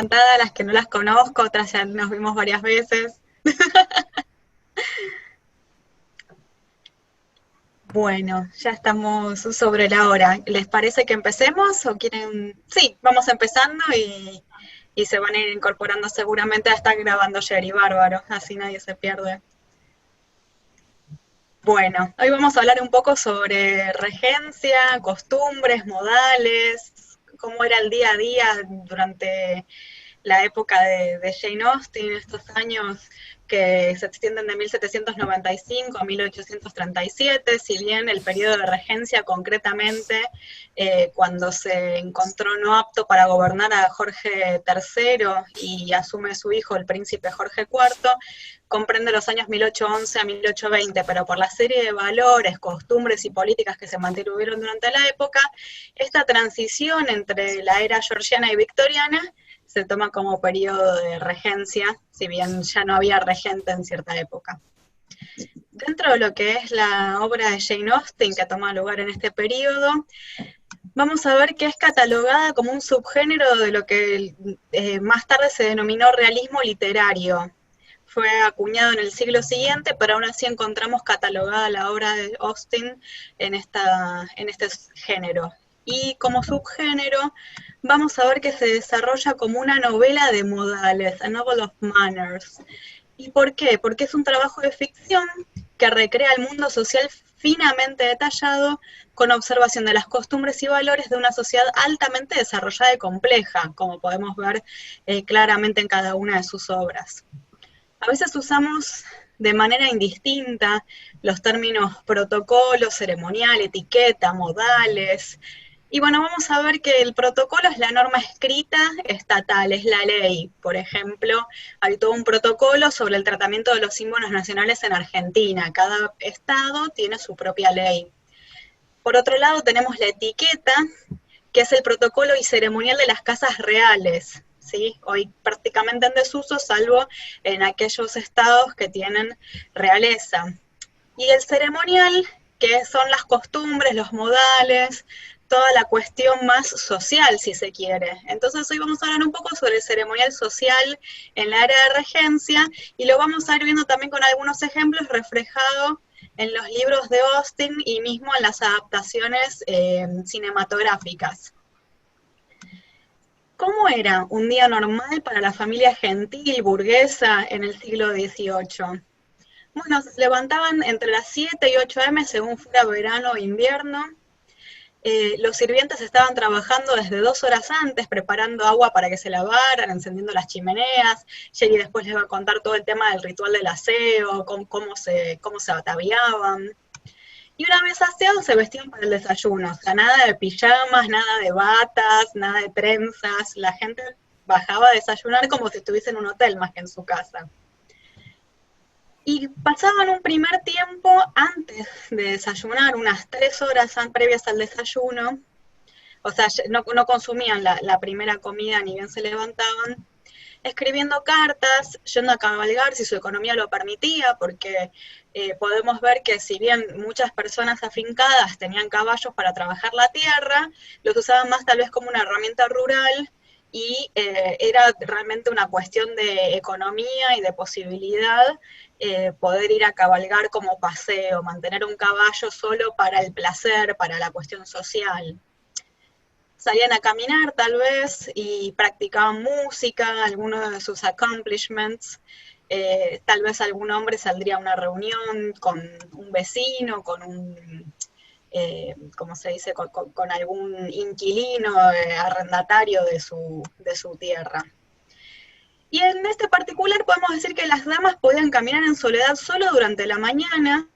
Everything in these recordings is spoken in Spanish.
encantada, las que no las conozco, otras ya nos vimos varias veces. Bueno, ya estamos sobre la hora. ¿Les parece que empecemos o quieren...? Sí, vamos empezando y se van a ir incorporando seguramente a estar grabando Jerry, bárbaro, así nadie se pierde. Bueno, hoy vamos a hablar un poco sobre regencia, costumbres, modales, cómo era el día a día durante la época de Jane Austen, estos años que se extienden de 1795 a 1837, si bien el periodo de regencia concretamente, cuando se encontró no apto para gobernar a Jorge III y asume su hijo, el príncipe Jorge IV, comprende los años 1811 a 1820, pero por la serie de valores, costumbres y políticas que se mantuvieron durante la época, esta transición entre la era georgiana y victoriana se toma como periodo de regencia, si bien ya no había regente en cierta época. Dentro de lo que es la obra de Jane Austen, que toma lugar en este periodo, vamos a ver que es catalogada como un subgénero de lo que más tarde se denominó realismo literario. Fue acuñado en el siglo siguiente, pero aún así encontramos catalogada la obra de Austen en este género. Y como subgénero, vamos a ver que se desarrolla como una novela de modales, a novel of manners. ¿Y por qué? Porque es un trabajo de ficción que recrea el mundo social finamente detallado con observación de las costumbres y valores de una sociedad altamente desarrollada y compleja, como podemos ver claramente en cada una de sus obras. A veces usamos de manera indistinta los términos protocolo, ceremonial, etiqueta, modales. Y bueno, vamos a ver que el protocolo es la norma escrita estatal, es la ley. Por ejemplo, hay todo un protocolo sobre el tratamiento de los símbolos nacionales en Argentina. Cada estado tiene su propia ley. Por otro lado, tenemos la etiqueta, que es el protocolo y ceremonial de las casas reales, ¿sí? Hoy prácticamente en desuso, salvo en aquellos estados que tienen realeza. Y el ceremonial, que son las costumbres, los modales, toda la cuestión más social, si se quiere. Entonces hoy vamos a hablar un poco sobre el ceremonial social en la era de regencia y lo vamos a ir viendo también con algunos ejemplos reflejados en los libros de Austen y mismo en las adaptaciones cinematográficas. ¿Cómo era un día normal para la familia gentil burguesa en el siglo XVIII? Bueno, se levantaban entre las 7 y 8 m según fuera verano o invierno. Los sirvientes estaban trabajando desde 2 horas antes, preparando agua para que se lavaran, encendiendo las chimeneas. Jerry después les va a contar todo el tema del ritual del aseo, cómo se ataviaban. Y una vez aseados se vestían para el desayuno, o sea, nada de pijamas, nada de batas, nada de trenzas. La gente bajaba a desayunar como si estuviese en un hotel más que en su casa. Y pasaban un primer tiempo antes de desayunar, unas 3 horas previas al desayuno, o sea, no consumían la primera comida ni bien se levantaban, escribiendo cartas, yendo a cabalgar si su economía lo permitía, porque podemos ver que si bien muchas personas afincadas tenían caballos para trabajar la tierra, los usaban más tal vez como una herramienta rural y era realmente una cuestión de economía y de posibilidad poder ir a cabalgar como paseo, mantener un caballo solo para el placer, para la cuestión social. Salían a caminar tal vez y practicaban música, algunos de sus accomplishments. Tal vez algún hombre saldría a una reunión con un vecino, con un, ¿cómo se dice?, con algún inquilino, arrendatario de su tierra. Y en este particular podemos decir que las damas podían caminar en soledad solo durante la mañana,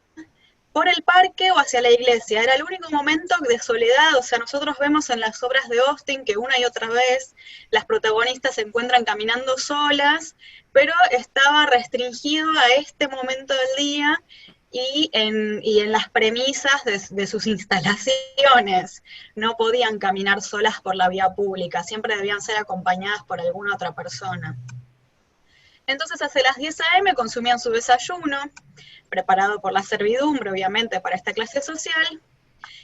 por el parque o hacia la iglesia. Era el único momento de soledad, o sea, nosotros vemos en las obras de Austen que una y otra vez las protagonistas se encuentran caminando solas, pero estaba restringido a este momento del día y en las premisas de sus instalaciones. No podían caminar solas por la vía pública, siempre debían ser acompañadas por alguna otra persona. Entonces, hacia las 10 a.m. consumían su desayuno, preparado por la servidumbre, obviamente, para esta clase social,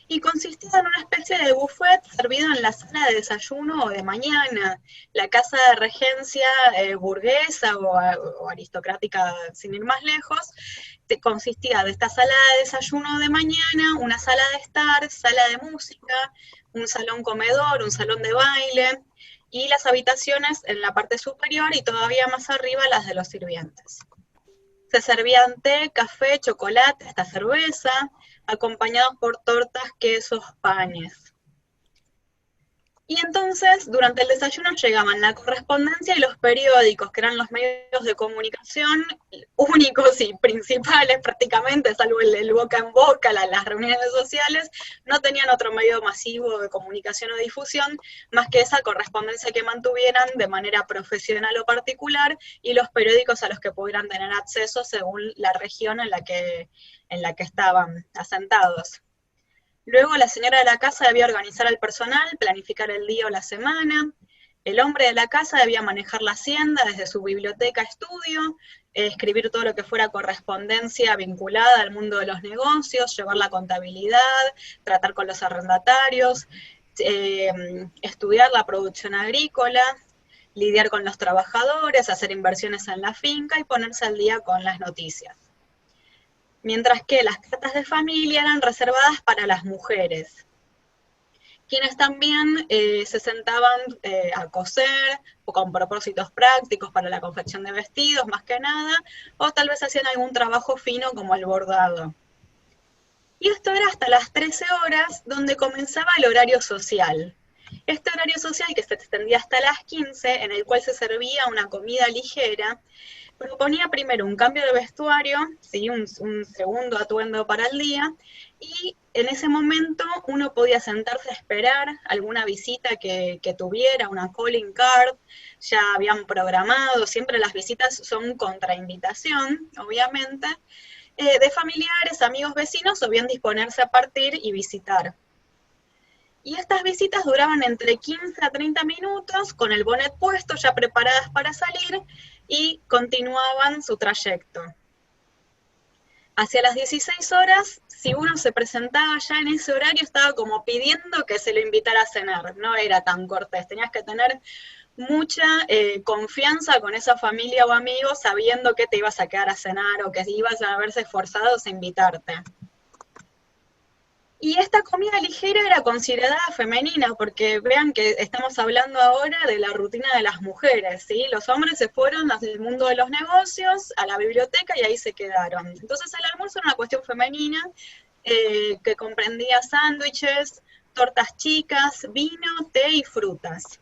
y consistía en una especie de buffet servido en la sala de desayuno o de mañana. La casa de regencia burguesa o aristocrática, sin ir más lejos, consistía de esta sala de desayuno de mañana, una sala de estar, sala de música, un salón comedor, un salón de baile, y las habitaciones en la parte superior y todavía más arriba las de los sirvientes. Se servían té, café, chocolate, hasta cerveza, acompañados por tortas, quesos, panes. Y entonces, durante el desayuno llegaban la correspondencia y los periódicos, que eran los medios de comunicación únicos y principales prácticamente, salvo el boca en boca, las reuniones sociales, no tenían otro medio masivo de comunicación o difusión, más que esa correspondencia que mantuvieran de manera profesional o particular, y los periódicos a los que pudieran tener acceso según la región en la que estaban asentados. Luego la señora de la casa debía organizar al personal, planificar el día o la semana. El hombre de la casa debía manejar la hacienda desde su biblioteca a estudio, escribir todo lo que fuera correspondencia vinculada al mundo de los negocios, llevar la contabilidad, tratar con los arrendatarios, estudiar la producción agrícola, lidiar con los trabajadores, hacer inversiones en la finca y ponerse al día con las noticias. Mientras que las cartas de familia eran reservadas para las mujeres, quienes también se sentaban a coser, o con propósitos prácticos para la confección de vestidos, más que nada, o tal vez hacían algún trabajo fino como el bordado. Y esto era hasta las 13 horas, donde comenzaba el horario social. Este horario social, que se extendía hasta las 15, en el cual se servía una comida ligera, proponía primero un cambio de vestuario, ¿sí? un segundo atuendo para el día, y en ese momento uno podía sentarse a esperar alguna visita que tuviera, una calling card, ya habían programado, siempre las visitas son contra invitación, obviamente, de familiares, amigos, vecinos, o bien disponerse a partir y visitar. Y estas visitas duraban entre 15 a 30 minutos, con el bonnet puesto, ya preparadas para salir, y continuaban su trayecto. Hacia las 16 horas, si uno se presentaba ya en ese horario, estaba como pidiendo que se lo invitara a cenar, no era tan cortés, tenías que tener mucha confianza con esa familia o amigos, sabiendo que te ibas a quedar a cenar, o que ibas a verse esforzados a invitarte. Y esta comida ligera era considerada femenina, porque vean que estamos hablando ahora de la rutina de las mujeres, ¿sí? Los hombres se fueron hacia el mundo de los negocios, a la biblioteca, y ahí se quedaron. Entonces el almuerzo era una cuestión femenina, que comprendía sándwiches, tortas chicas, vino, té y frutas.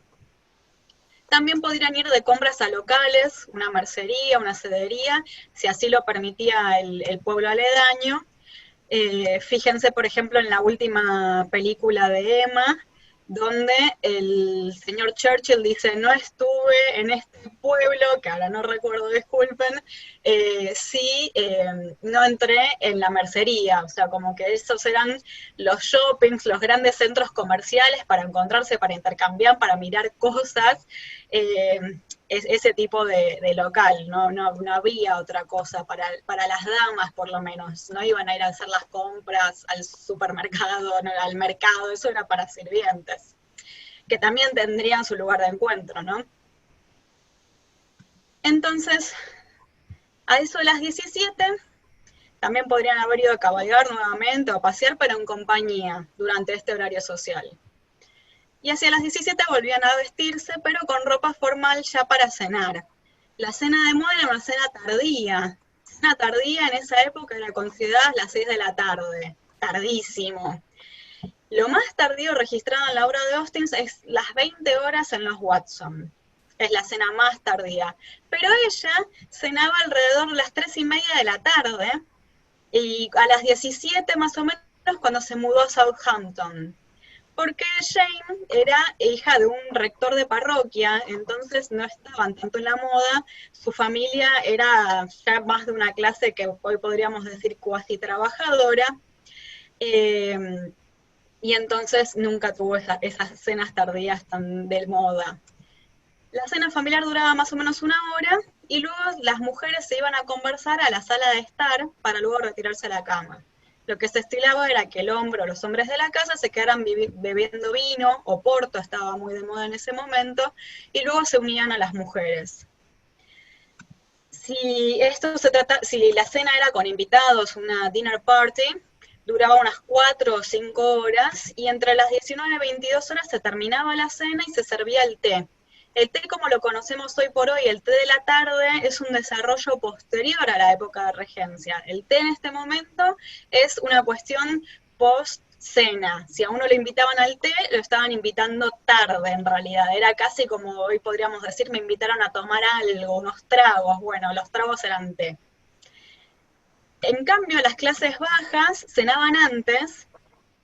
También podrían ir de compras a locales, una mercería, una cedería, si así lo permitía el pueblo aledaño. Fíjense, por ejemplo, en la última película de Emma, donde el señor Churchill dice, no estuve en este pueblo, que ahora no recuerdo, disculpen, sí, no entré en la mercería, o sea, como que esos eran los shoppings, los grandes centros comerciales para encontrarse, para intercambiar, para mirar cosas, ese tipo de local, no había otra cosa para las damas, por lo menos, no iban a ir a hacer las compras al supermercado, no, al mercado, eso era para sirvientes, que también tendrían su lugar de encuentro, ¿no? Entonces, a eso de las 17, también podrían haber ido a cabalgar nuevamente o a pasear, pero en compañía, durante este horario social. Y hacia las 17 volvían a vestirse, pero con ropa formal ya para cenar. La cena de moda era una cena tardía. Cena tardía en esa época era considerada las 6 de la tarde, tardísimo. Lo más tardío registrado en la obra de Austen es las 20 horas en los Watson. Es la cena más tardía. Pero ella cenaba alrededor de las 3:30 de la tarde, y a las 17 más o menos cuando se mudó a Southampton. Porque Jane era hija de un rector de parroquia, entonces no estaban tanto en la moda, su familia era ya más de una clase que hoy podríamos decir cuasi trabajadora, y entonces nunca tuvo esas cenas tardías tan de moda. La cena familiar duraba más o menos 1 hora, y luego las mujeres se iban a conversar a la sala de estar para luego retirarse a la cama. Lo que se estilaba era que el hombre o los hombres de la casa se quedaran bebiendo vino, o porto, estaba muy de moda en ese momento, y luego se unían a las mujeres. Si la cena era con invitados, una dinner party, duraba unas 4 o 5 horas, y entre las 19 y 22 horas se terminaba la cena y se servía el té. El té, como lo conocemos hoy por hoy, el té de la tarde, es un desarrollo posterior a la época de regencia. El té en este momento es una cuestión post cena. Si a uno le invitaban al té, lo estaban invitando tarde en realidad. Era casi como hoy podríamos decir, me invitaron a tomar algo, unos tragos. Bueno, los tragos eran té. En cambio, las clases bajas cenaban antes,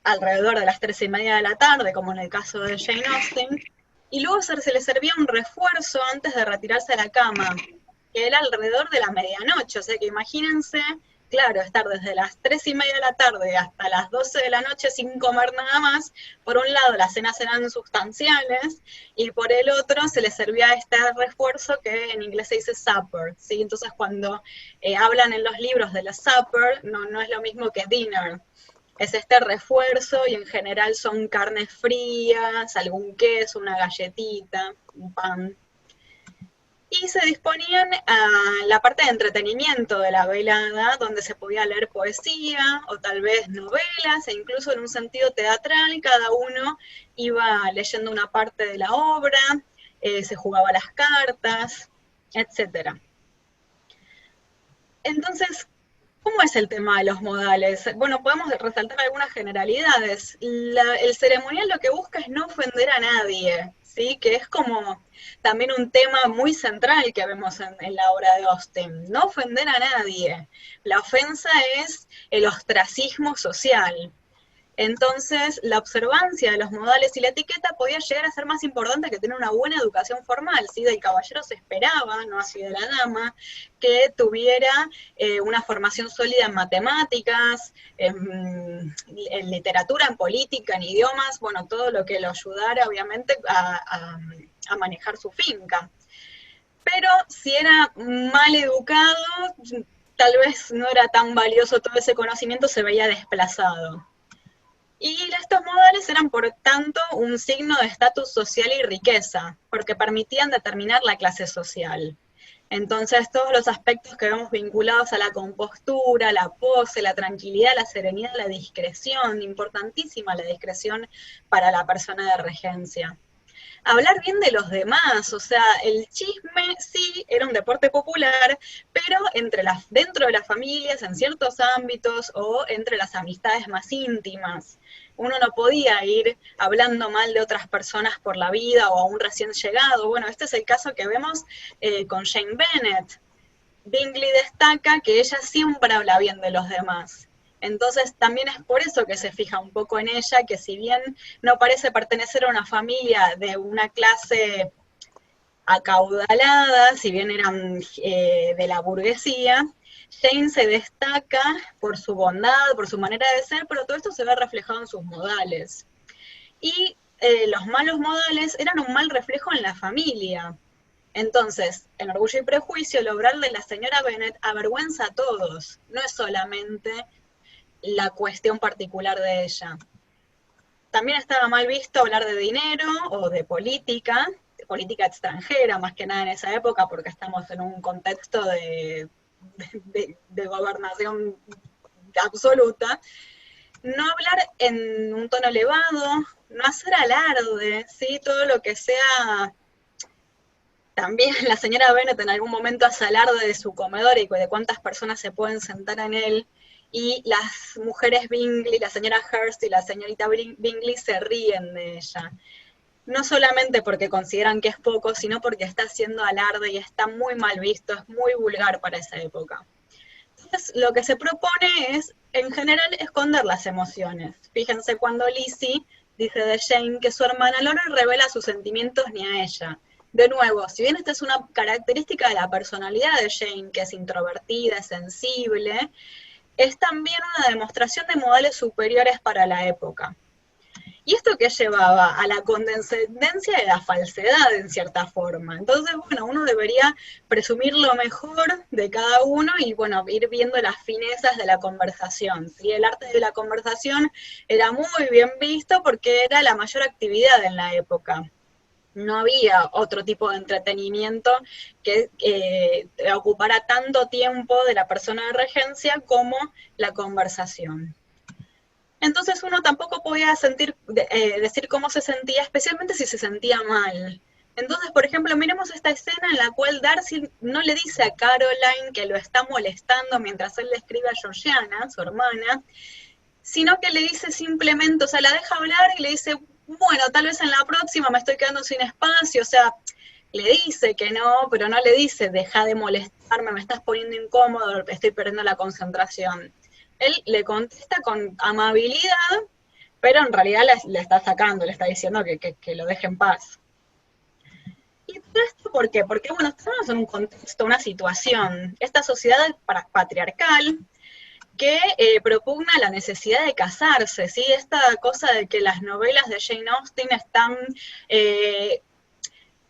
alrededor de las 3:30 de la tarde, como en el caso de Jane Austen, y luego se les servía un refuerzo antes de retirarse a la cama, que era alrededor de la medianoche. O sea que imagínense, claro, estar desde las 3:30 de la tarde hasta las 12 de la noche sin comer nada más. Por un lado, las cenas eran sustanciales, y por el otro se les servía este refuerzo que en inglés se dice supper, ¿sí? Entonces, cuando hablan en los libros de la supper, no es lo mismo que dinner. Es este refuerzo, y en general son carnes frías, algún queso, una galletita, un pan. Y se disponían a la parte de entretenimiento de la velada, donde se podía leer poesía o tal vez novelas, e incluso en un sentido teatral, cada uno iba leyendo una parte de la obra, se jugaba las cartas, etcétera. Entonces, ¿cómo es el tema de los modales? Bueno, podemos resaltar algunas generalidades. El ceremonial lo que busca es no ofender a nadie, ¿sí? Que es como también un tema muy central que vemos en la obra de Austen. No ofender a nadie. La ofensa es el ostracismo social. Entonces, la observancia de los modales y la etiqueta podía llegar a ser más importante que tener una buena educación formal, ¿sí? Del caballero se esperaba, no así de la dama, que tuviera una formación sólida en matemáticas, en literatura, en política, en idiomas, bueno, todo lo que lo ayudara, obviamente, a manejar su finca. Pero si era mal educado, tal vez no era tan valioso todo ese conocimiento, se veía desplazado. Y estos modales eran, por tanto, un signo de estatus social y riqueza, porque permitían determinar la clase social. Entonces, todos los aspectos que vemos vinculados a la compostura, la pose, la tranquilidad, la serenidad, la discreción, importantísima la discreción para la persona de regencia. Hablar bien de los demás, o sea, el chisme sí era un deporte popular, pero dentro de las familias, en ciertos ámbitos, o entre las amistades más íntimas. Uno no podía ir hablando mal de otras personas por la vida, o a un recién llegado. Bueno, este es el caso que vemos con Jane Bennet. Bingley destaca que ella siempre habla bien de los demás. Entonces también es por eso que se fija un poco en ella, que si bien no parece pertenecer a una familia de una clase acaudalada, si bien eran de la burguesía, Jane se destaca por su bondad, por su manera de ser, pero todo esto se ve reflejado en sus modales. Y los malos modales eran un mal reflejo en la familia. Entonces, en Orgullo y Prejuicio, el obrar de la señora Bennet avergüenza a todos, no es solamente la cuestión particular de ella. También estaba mal visto hablar de dinero o de política extranjera, más que nada en esa época, porque estamos en un contexto de gobernación absoluta. No hablar en un tono elevado, no hacer alarde, ¿sí? Todo lo que sea. También la señora Bennet en algún momento hace alarde de su comedor y de cuántas personas se pueden sentar en él, y las mujeres Bingley, la señora Hurst y la señorita Bingley se ríen de ella. No solamente porque consideran que es poco, sino porque está haciendo alarde y está muy mal visto, es muy vulgar para esa época. Entonces, lo que se propone es, en general, esconder las emociones. Fíjense cuando Lizzie dice de Jane que su hermana no le revela sus sentimientos ni a ella. De nuevo, si bien esta es una característica de la personalidad de Jane, que es introvertida, es sensible, es también una demostración de modales superiores para la época. ¿Y esto qué llevaba? A la condescendencia y la falsedad, en cierta forma. Entonces, bueno, uno debería presumir lo mejor de cada uno y, bueno, ir viendo las finezas de la conversación. ¿Sí? El arte de la conversación era muy bien visto porque era la mayor actividad en la época. No había otro tipo de entretenimiento que ocupara tanto tiempo de la persona de regencia como la conversación. Entonces uno tampoco podía decir cómo se sentía, especialmente si se sentía mal. Entonces, por ejemplo, miremos esta escena en la cual Darcy no le dice a Caroline que lo está molestando mientras él le escribe a Georgiana, su hermana, sino que le dice simplemente, o sea, la deja hablar y le dice, bueno, tal vez en la próxima me estoy quedando sin espacio, o sea, le dice que no, pero no le dice, deja de molestarme, me estás poniendo incómodo, estoy perdiendo la concentración. Él le contesta con amabilidad, pero en realidad le está sacando, le está diciendo que lo deje en paz. ¿Y todo esto por qué? Porque, bueno, estamos en un contexto, una situación, esta sociedad patriarcal que propugna la necesidad de casarse, ¿sí? Esta cosa de que las novelas de Jane Austen están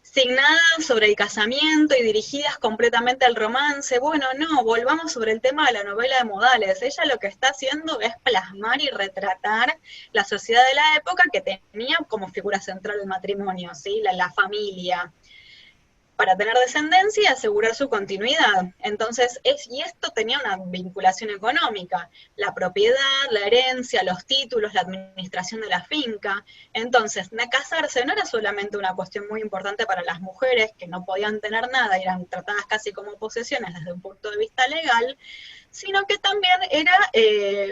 signadas sobre el casamiento y dirigidas completamente al romance. Bueno, no, volvamos sobre el tema de la novela de modales. Ella lo que está haciendo es plasmar y retratar la sociedad de la época que tenía como figura central el matrimonio, ¿sí? La familia, para tener descendencia y asegurar su continuidad. Entonces, y esto tenía una vinculación económica, la propiedad, la herencia, los títulos, la administración de la finca. Entonces, casarse no era solamente una cuestión muy importante para las mujeres, que no podían tener nada y eran tratadas casi como posesiones desde un punto de vista legal, sino que también era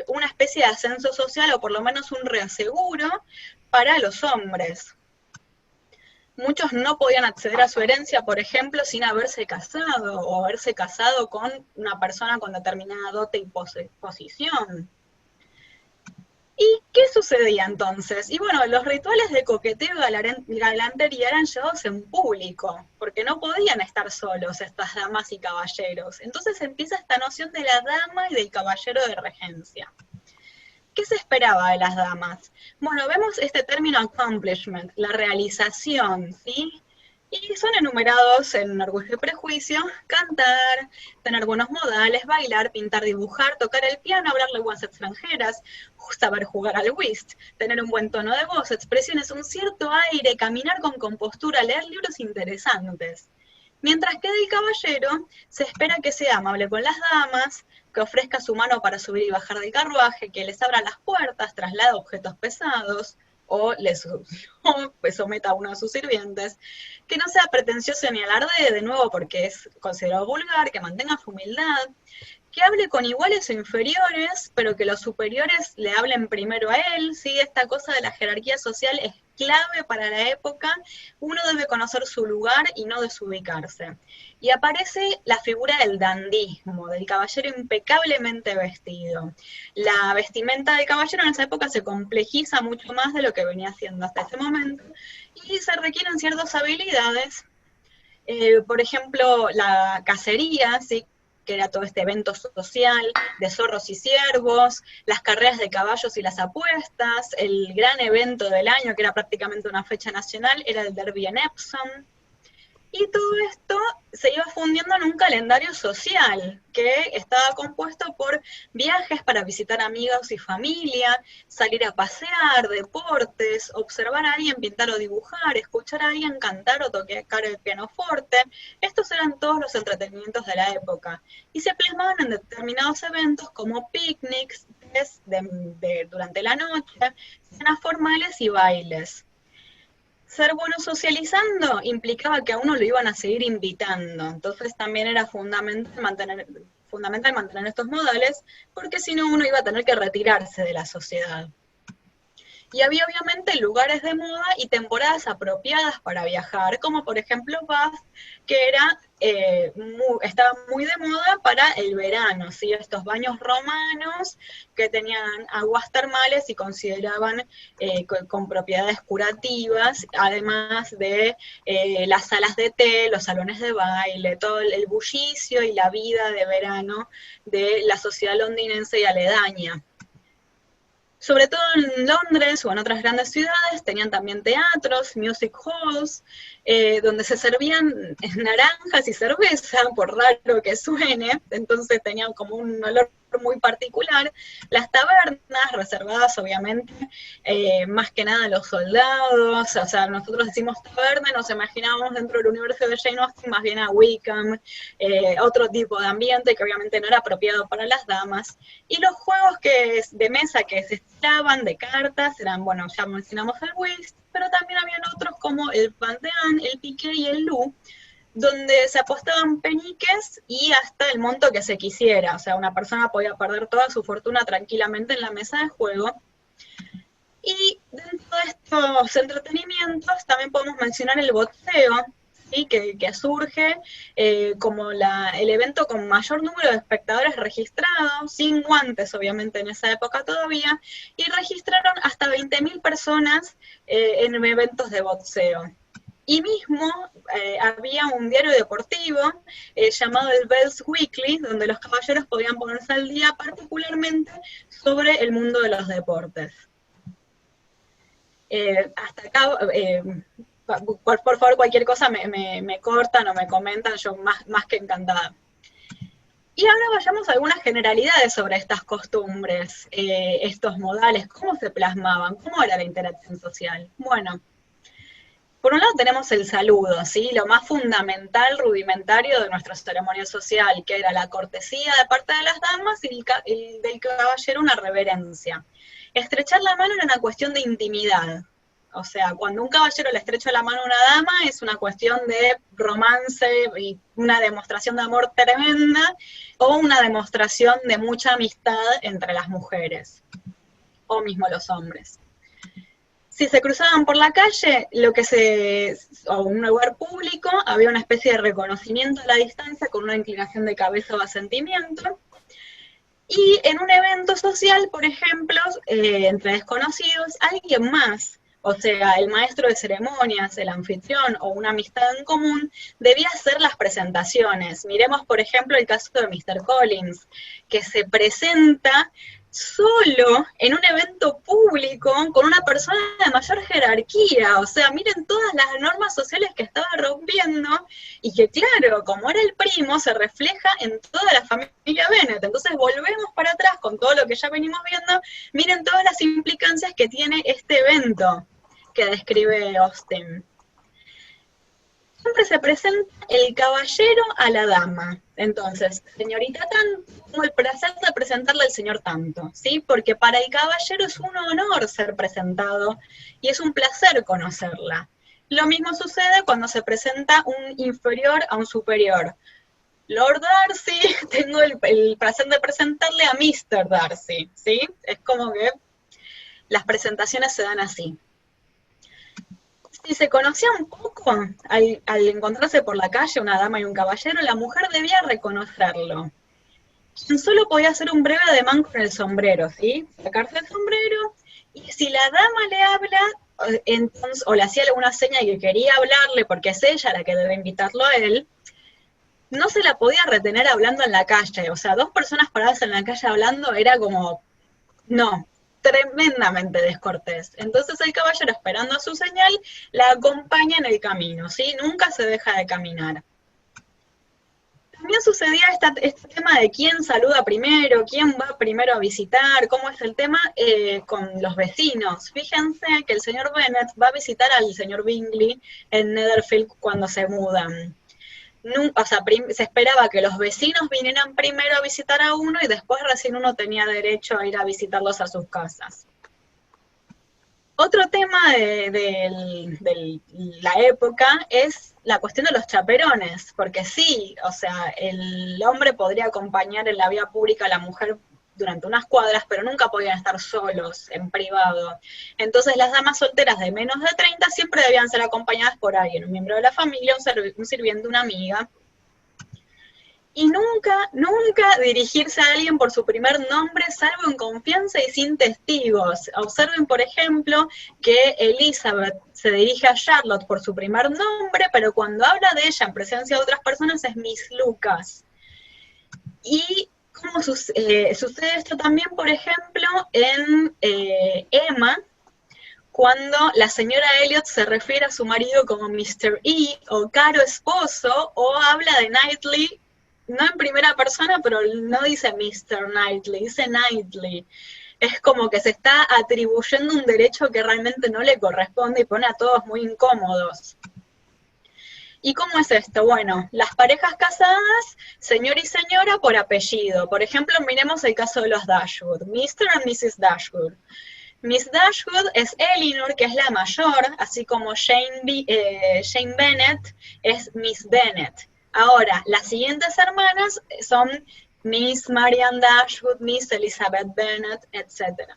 una especie de ascenso social o por lo menos un reaseguro para los hombres. Muchos no podían acceder a su herencia, por ejemplo, sin haberse casado o haberse casado con una persona con determinada dote y posición. ¿Y qué sucedía entonces? Y bueno, los rituales de coqueteo y galantería eran llevados en público, porque no podían estar solos estas damas y caballeros. Entonces empieza esta noción de la dama y del caballero de regencia. ¿Qué se esperaba de las damas? Bueno, vemos este término accomplishment, la realización, ¿sí? Y son enumerados en Orgullo y Prejuicio: cantar, tener buenos modales, bailar, pintar, dibujar, tocar el piano, hablar lenguas extranjeras, saber jugar al whist, tener un buen tono de voz, expresiones, un cierto aire, caminar con compostura, leer libros interesantes. Mientras que del caballero se espera que sea amable con las damas, que ofrezca su mano para subir y bajar del carruaje, que les abra las puertas, traslade objetos pesados, o les pues someta a uno de sus sirvientes, que no sea pretencioso ni alardee, de nuevo porque es considerado vulgar, que mantenga su humildad, que hable con iguales o inferiores, pero que los superiores le hablen primero a él, ¿sí? Esta cosa de la jerarquía social es clave para la época, uno debe conocer su lugar y no desubicarse. Y aparece la figura del dandismo, del caballero impecablemente vestido. La vestimenta del caballero en esa época se complejiza mucho más de lo que venía haciendo hasta ese momento, y se requieren ciertas habilidades, por ejemplo, la cacería, ¿sí? Que era todo este evento social de zorros y ciervos, las carreras de caballos y las apuestas, el gran evento del año, que era prácticamente una fecha nacional, era el Derby en Epsom. Y todo esto se iba fundiendo en un calendario social que estaba compuesto por viajes para visitar amigos y familia, salir a pasear, deportes, observar a alguien pintar o dibujar, escuchar a alguien cantar o tocar el pianoforte. Estos eran todos los entretenimientos de la época y se plasmaban en determinados eventos como picnics durante la noche, cenas formales y bailes. Ser bueno socializando implicaba que a uno lo iban a seguir invitando, entonces también era fundamental mantener estos modales, porque si no uno iba a tener que retirarse de la sociedad. Y había obviamente lugares de moda y temporadas apropiadas para viajar, como por ejemplo Bath, que estaba muy de moda para el verano, ¿sí? Estos baños romanos que tenían aguas termales y consideraban con propiedades curativas, además de las salas de té, los salones de baile, todo el bullicio y la vida de verano de la sociedad londinense y aledaña. sobre todo en Londres o en otras grandes ciudades, tenían también teatros, music halls, donde se servían naranjas y cerveza, por raro que suene, entonces tenían como un olor muy particular. Las tabernas, reservadas obviamente, más que nada a los soldados, o sea, nosotros decimos taberna, nos imaginábamos dentro del universo de Jane Austen más bien a Wickham, otro tipo de ambiente que obviamente no era apropiado para las damas. Y los juegos de mesa que se estaban de cartas eran, bueno, ya mencionamos el whist, pero también habían otros como el panteón, el piqué y el lou, donde se apostaban peniques y hasta el monto que se quisiera. O sea, una persona podía perder toda su fortuna tranquilamente en la mesa de juego. Y dentro de estos entretenimientos también podemos mencionar el boxeo, ¿sí? que surge como el evento con mayor número de espectadores registrados, sin guantes obviamente en esa época todavía, y registraron hasta 20.000 personas en eventos de boxeo. Y mismo había un diario deportivo llamado el Bells Weekly, donde los caballeros podían ponerse al día particularmente sobre el mundo de los deportes. Hasta acá, por favor, cualquier cosa me cortan o me comentan, yo más que encantada. Y ahora vayamos a algunas generalidades sobre estas costumbres, estos modales, cómo se plasmaban, cómo era la interacción social. Bueno, por un lado tenemos el saludo, ¿sí? Lo más fundamental, rudimentario de nuestra ceremonia social, que era la cortesía de parte de las damas y del caballero una reverencia. Estrechar la mano era una cuestión de intimidad. O sea, cuando un caballero le estrecha la mano a una dama es una cuestión de romance y una demostración de amor tremenda, o una demostración de mucha amistad entre las mujeres, o mismo los hombres. Si se cruzaban por la calle, o un lugar público, había una especie de reconocimiento a la distancia con una inclinación de cabeza o asentimiento. Y en un evento social, por ejemplo, entre desconocidos, alguien más, o sea, el maestro de ceremonias, el anfitrión o una amistad en común, debía hacer las presentaciones. Miremos, por ejemplo, el caso de Mr. Collins, que se presenta solo en un evento público con una persona de mayor jerarquía. O sea, miren todas las normas sociales que estaba rompiendo y que, claro, como era el primo, se refleja en toda la familia Bennet. Entonces volvemos para atrás con todo lo que ya venimos viendo. Miren todas las implicancias que tiene este evento que describe Austen. Siempre se presenta el caballero a la dama. Entonces, señorita tanto, tengo el placer de presentarle al señor tanto, ¿sí? Porque para el caballero es un honor ser presentado y es un placer conocerla. Lo mismo sucede cuando se presenta un inferior a un superior. Lord Darcy, tengo el placer de presentarle a Mr. Darcy, ¿sí? Es como que las presentaciones se dan así. Si se conocía un poco, al encontrarse por la calle una dama y un caballero, la mujer debía reconocerlo. Quien solo podía hacer un breve ademán con el sombrero, ¿sí? Sacarse el sombrero, y si la dama le habla, entonces, o le hacía alguna seña que quería hablarle, porque es ella la que debe invitarlo a él, no se la podía retener hablando en la calle. O sea, dos personas paradas en la calle hablando era como, no, tremendamente descortés. Entonces el caballero, esperando a su señal, la acompaña en el camino, ¿sí? Nunca se deja de caminar. También sucedía este tema de quién saluda primero, quién va primero a visitar, cómo es el tema con los vecinos. Fíjense que el señor Bennet va a visitar al señor Bingley en Netherfield cuando se mudan. O sea, se esperaba que los vecinos vinieran primero a visitar a uno y después recién uno tenía derecho a ir a visitarlos a sus casas. Otro tema de la época es la cuestión de los chaperones, porque sí, o sea, el hombre podría acompañar en la vía pública a la mujer durante unas cuadras, pero nunca podían estar solos, en privado. Entonces las damas solteras de menos de 30 siempre debían ser acompañadas por alguien, un miembro de la familia, un sirviente, una amiga. Y nunca dirigirse a alguien por su primer nombre, salvo en confianza y sin testigos. Observen, por ejemplo, que Elizabeth se dirige a Charlotte por su primer nombre, pero cuando habla de ella en presencia de otras personas es Miss Lucas. Y ¿Cómo sucede esto también, por ejemplo, en Emma, cuando la señora Elliot se refiere a su marido como Mr. E o caro esposo, o habla de Knightley, no en primera persona, pero no dice Mr. Knightley, dice Knightley. Es como que se está atribuyendo un derecho que realmente no le corresponde y pone a todos muy incómodos. ¿Y cómo es esto? Bueno, las parejas casadas, señor y señora por apellido. Por ejemplo, miremos el caso de los Dashwood, Mr. and Mrs. Dashwood. Miss Dashwood es Elinor, que es la mayor, así como Jane Bennet es Miss Bennet. Ahora, las siguientes hermanas son Miss Marianne Dashwood, Miss Elizabeth Bennet, etc.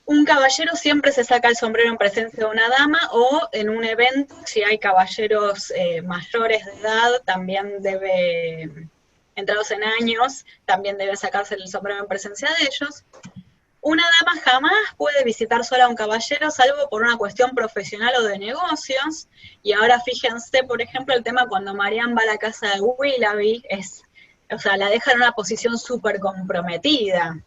Un caballero siempre se saca el sombrero en presencia de una dama o en un evento, si hay caballeros mayores de edad, también debe, entrados en años, también debe sacarse el sombrero en presencia de ellos. Una dama jamás puede visitar sola a un caballero, salvo por una cuestión profesional o de negocios. Y ahora fíjense, por ejemplo, el tema cuando Marianne va a la casa de Willoughby, o sea, la deja en una posición súper comprometida.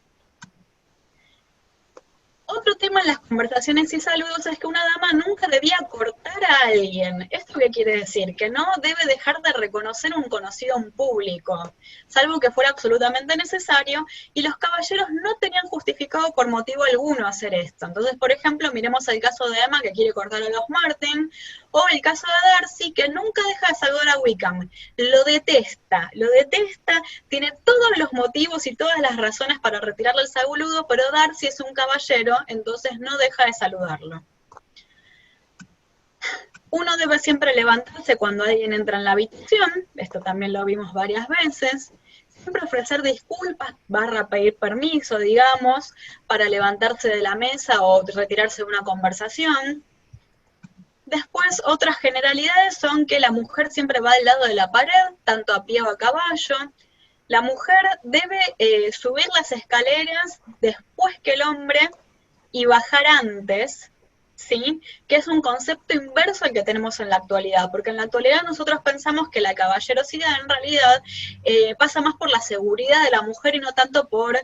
Otro tema en las conversaciones y saludos es que una dama nunca debía cortar a alguien. ¿Esto qué quiere decir? Que no debe dejar de reconocer un conocido en público, salvo que fuera absolutamente necesario, y los caballeros no tenían justificado por motivo alguno hacer esto. Entonces, por ejemplo, miremos el caso de Emma, que quiere cortar a los Martin, o el caso de Darcy, que nunca deja de saludar a Wickham. Lo detesta, tiene todos los motivos y todas las razones para retirarle el saludo, pero Darcy es un caballero, entonces no deja de saludarlo. Uno debe siempre levantarse cuando alguien entra en la habitación, esto también lo vimos varias veces, siempre ofrecer disculpas, pedir permiso, digamos, para levantarse de la mesa o retirarse de una conversación. Después, otras generalidades son que la mujer siempre va del lado de la pared, tanto a pie o a caballo. La mujer debe subir las escaleras después que el hombre y bajar antes, ¿sí? Que es un concepto inverso al que tenemos en la actualidad, porque en la actualidad nosotros pensamos que la caballerosidad en realidad pasa más por la seguridad de la mujer y no tanto por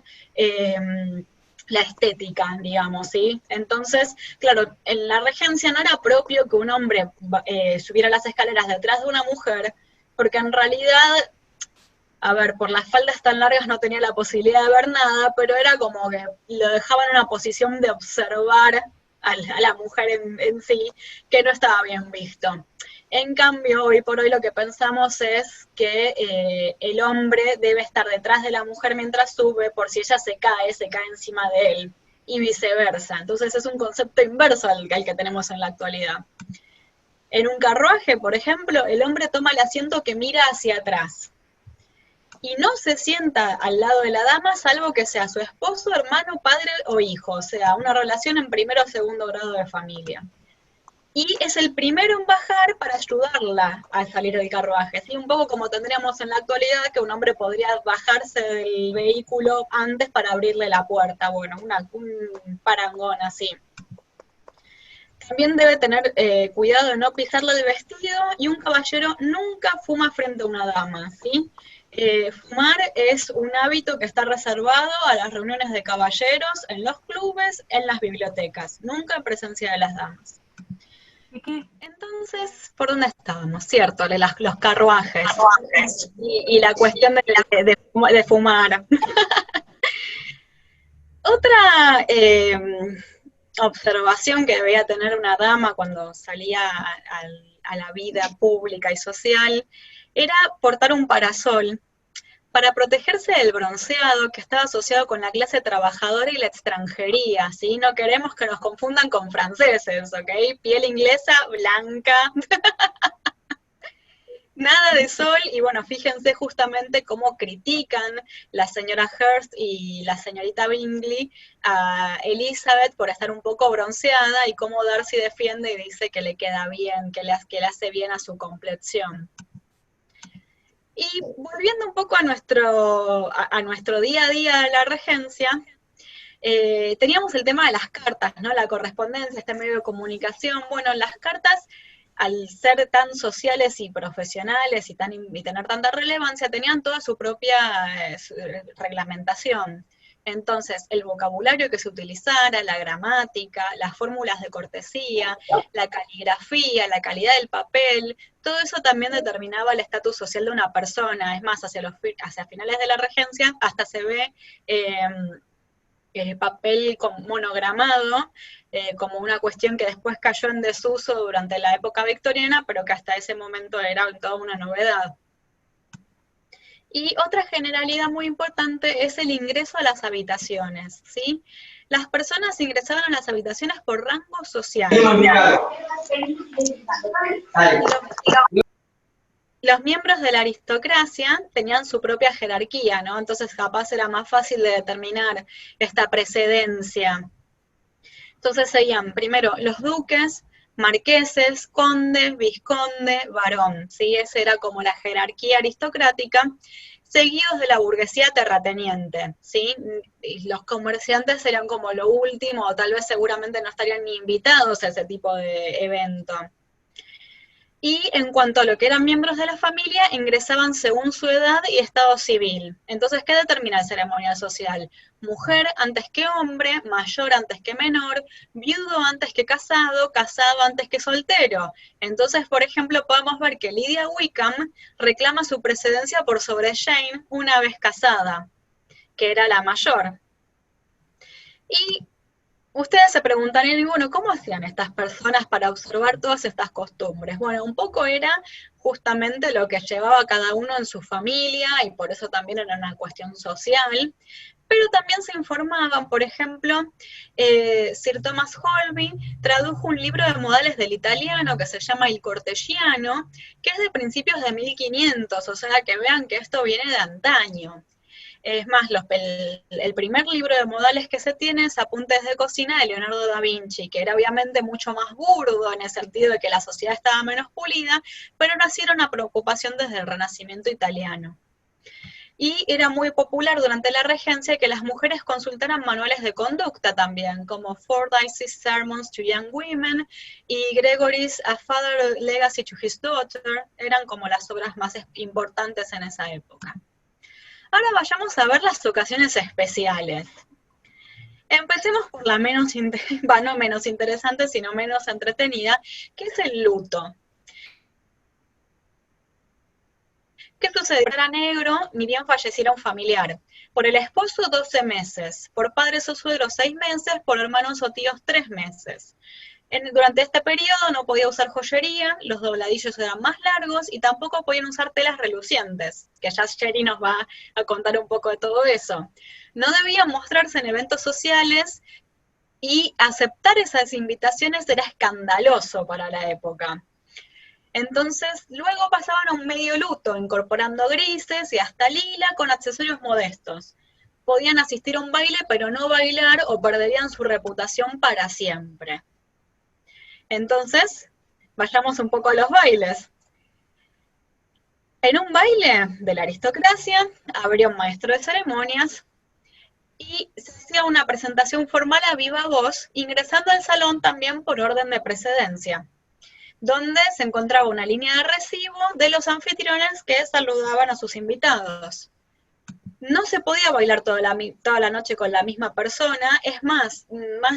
la estética, digamos, ¿sí? Entonces, claro, en la regencia no era propio que un hombre subiera las escaleras detrás de una mujer, porque en realidad, a ver, por las faldas tan largas no tenía la posibilidad de ver nada, pero era como que lo dejaba en una posición de observar a la mujer en sí, que no estaba bien visto. En cambio, hoy por hoy lo que pensamos es que el hombre debe estar detrás de la mujer mientras sube, por si ella se cae encima de él, y viceversa. Entonces es un concepto inverso al que tenemos en la actualidad. En un carruaje, por ejemplo, el hombre toma el asiento que mira hacia atrás. Y no se sienta al lado de la dama, salvo que sea su esposo, hermano, padre o hijo, o sea, una relación en primero o segundo grado de familia. Y es el primero en bajar para ayudarla a salir del carruaje, ¿sí? Un poco como tendríamos en la actualidad, que un hombre podría bajarse del vehículo antes para abrirle la puerta, bueno, un parangón así. También debe tener cuidado de no pisarle el vestido, y un caballero nunca fuma frente a una dama, ¿sí? Fumar es un hábito que está reservado a las reuniones de caballeros, en los clubes, en las bibliotecas, nunca en presencia de las damas. Entonces, ¿por dónde estábamos? Cierto, los carruajes y la cuestión de fumar. Otra observación que debía tener una dama cuando salía a la vida pública y social era portar un parasol para protegerse del bronceado, que estaba asociado con la clase trabajadora y la extranjería, ¿sí? No queremos que nos confundan con franceses, ¿ok? Piel inglesa, blanca, nada de sol, y bueno, fíjense justamente cómo critican la señora Hearst y la señorita Bingley a Elizabeth por estar un poco bronceada, y cómo Darcy defiende y dice que le queda bien, que le hace bien a su complexión. Y volviendo un poco a nuestro día a día de la regencia, teníamos el tema de las cartas, ¿no? La correspondencia, este medio de comunicación. Bueno, las cartas al ser tan sociales y profesionales y tener tanta relevancia, tenían toda su propia reglamentación. Entonces, el vocabulario que se utilizara, la gramática, las fórmulas de cortesía, la caligrafía, la calidad del papel, todo eso también determinaba el estatus social de una persona. Es más, hacia finales de la regencia hasta se ve papel monogramado, como una cuestión que después cayó en desuso durante la época victoriana, pero que hasta ese momento era toda una novedad. Y otra generalidad muy importante es el ingreso a las habitaciones, ¿sí? Las personas ingresaban a las habitaciones por rango social. Los miembros de la aristocracia tenían su propia jerarquía, ¿no? Entonces capaz era más fácil de determinar esta precedencia. Entonces seguían primero los duques, marqueses, conde, vizconde, barón, ¿sí? Esa era como la jerarquía aristocrática, seguidos de la burguesía terrateniente, ¿sí? Y los comerciantes eran como lo último, o tal vez seguramente no estarían ni invitados a ese tipo de evento. Y en cuanto a lo que eran miembros de la familia, ingresaban según su edad y estado civil. Entonces, ¿qué determina el ceremonial social? Mujer antes que hombre, mayor antes que menor, viudo antes que casado, casado antes que soltero. Entonces, por ejemplo, podemos ver que Lydia Wickham reclama su precedencia por sobre Jane una vez casada, que era la mayor. Y ustedes se preguntarían, bueno, ¿cómo hacían estas personas para observar todas estas costumbres? Bueno, un poco era justamente lo que llevaba cada uno en su familia, y por eso también era una cuestión social, pero también se informaban, por ejemplo, Sir Thomas Holby tradujo un libro de modales del italiano que se llama Il Cortesiano, que es de principios de 1500, o sea que vean que esto viene de antaño. Es más, el primer libro de modales que se tiene es Apuntes de cocina de Leonardo da Vinci, que era obviamente mucho más burdo en el sentido de que la sociedad estaba menos pulida, pero nació una preocupación desde el Renacimiento italiano. Y era muy popular durante la regencia que las mujeres consultaran manuales de conducta también, como Fordyce's Sermons to Young Women y Gregory's A Father Legacy to His Daughter, eran como las obras más importantes en esa época. Ahora vayamos a ver las ocasiones especiales. Empecemos por la no menos interesante, sino menos entretenida, que es el luto. ¿Qué sucede? Era negro, ni bien falleciera un familiar. Por el esposo 12 meses, por padres o suegros 6 meses, por hermanos o tíos 3 meses. Durante este periodo no podía usar joyería, los dobladillos eran más largos y tampoco podían usar telas relucientes, que ya Sherry nos va a contar un poco de todo eso. No debían mostrarse en eventos sociales y aceptar esas invitaciones era escandaloso para la época. Entonces, luego pasaban a un medio luto, incorporando grises y hasta lila con accesorios modestos. Podían asistir a un baile, pero no bailar o perderían su reputación para siempre. Entonces, vayamos un poco a los bailes. En un baile de la aristocracia, habría un maestro de ceremonias y se hacía una presentación formal a viva voz, ingresando al salón también por orden de precedencia, donde se encontraba una línea de recibo de los anfitriones que saludaban a sus invitados. No se podía bailar toda la noche con la misma persona, es más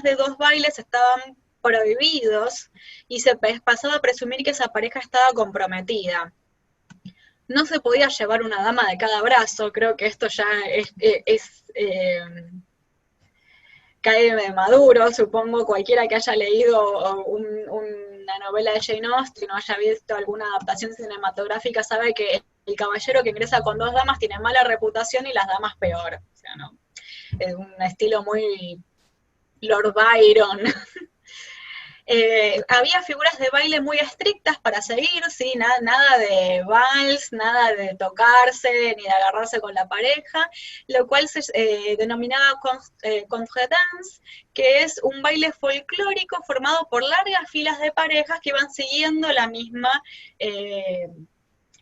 de 2 bailes estaban prohibidos y se pasaba a presumir que esa pareja estaba comprometida. No se podía llevar una dama de cada brazo, creo que esto ya cae de maduro, supongo cualquiera que haya leído una novela de Jane Austen o haya visto alguna adaptación cinematográfica sabe que el caballero que ingresa con 2 damas tiene mala reputación y las damas peor. O sea, ¿no? Es un estilo muy Lord Byron. Había figuras de baile muy estrictas para seguir, ¿sí? Nada de vals, nada de tocarse, ni de agarrarse con la pareja, lo cual se denominaba contredance, que es un baile folclórico formado por largas filas de parejas que iban siguiendo la misma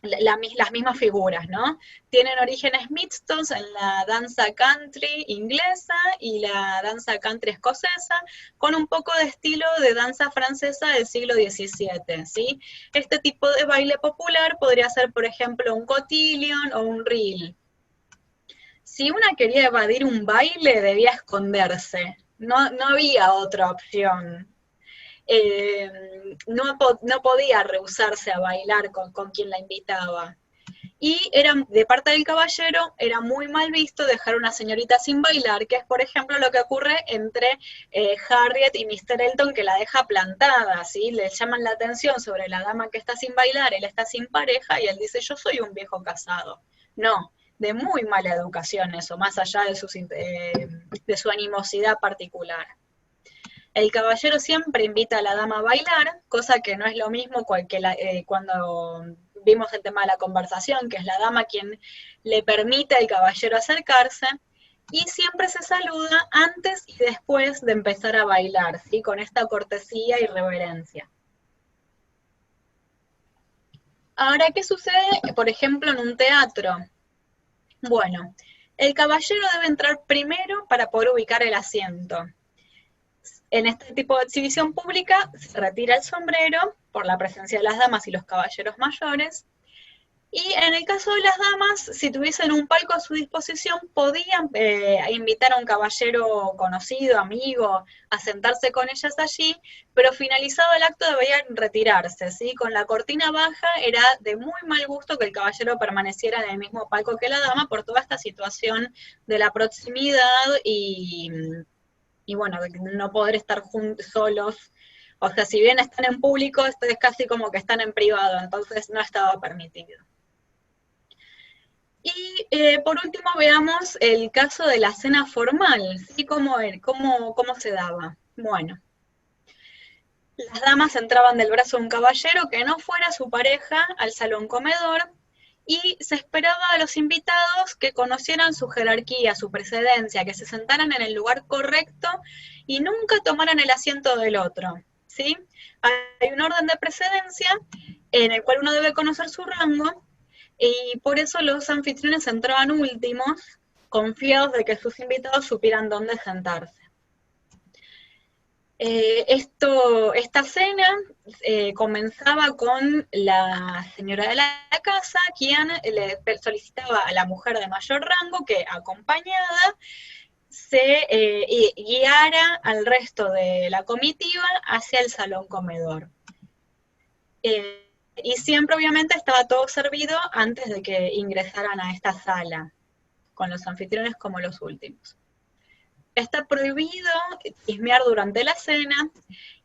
las mismas figuras, ¿no? Tienen orígenes mixtos en la danza country inglesa y la danza country escocesa, con un poco de estilo de danza francesa del siglo XVII, ¿sí? Este tipo de baile popular podría ser, por ejemplo, un cotillion o un reel. Si una quería evadir un baile, debía esconderse. No había otra opción. Eh, no podía rehusarse a bailar con quien la invitaba. Y era, de parte del caballero era muy mal visto dejar a una señorita sin bailar, que es por ejemplo lo que ocurre entre Harriet y Mr. Elton, que la deja plantada, ¿sí? Le llaman la atención sobre la dama que está sin bailar, él está sin pareja y él dice, yo soy un viejo casado. No, de muy mala educación eso, más allá de su animosidad particular. El caballero siempre invita a la dama a bailar, cosa que no es lo mismo cuando vimos el tema de la conversación, que es la dama quien le permite al caballero acercarse, y siempre se saluda antes y después de empezar a bailar, ¿sí? Con esta cortesía y reverencia. Ahora, ¿qué sucede, por ejemplo, en un teatro? Bueno, el caballero debe entrar primero para poder ubicar el asiento. En este tipo de exhibición pública se retira el sombrero por la presencia de las damas y los caballeros mayores. Y en el caso de las damas, si tuviesen un palco a su disposición, podían invitar a un caballero conocido, amigo, a sentarse con ellas allí, pero finalizado el acto debían retirarse, ¿sí? Con la cortina baja era de muy mal gusto que el caballero permaneciera en el mismo palco que la dama por toda esta situación de la proximidad y bueno, de no poder estar solos. O sea, si bien están en público, esto es casi como que están en privado, entonces no estaba permitido. Y por último veamos el caso de la cena formal, ¿sí? ¿Cómo se daba? Bueno, las damas entraban del brazo de un caballero que no fuera su pareja al salón comedor y se esperaba a los invitados que conocieran su jerarquía, su precedencia, que se sentaran en el lugar correcto y nunca tomaran el asiento del otro, ¿sí? Hay un orden de precedencia en el cual uno debe conocer su rango y por eso los anfitriones entraban últimos, confiados de que sus invitados supieran dónde sentarse. Esta cena comenzaba con la señora de la casa, quien le solicitaba a la mujer de mayor rango que, acompañada, se guiara al resto de la comitiva hacia el salón comedor. Y siempre, obviamente, estaba todo servido antes de que ingresaran a esta sala, con los anfitriones como los últimos. Está prohibido chismear durante la cena,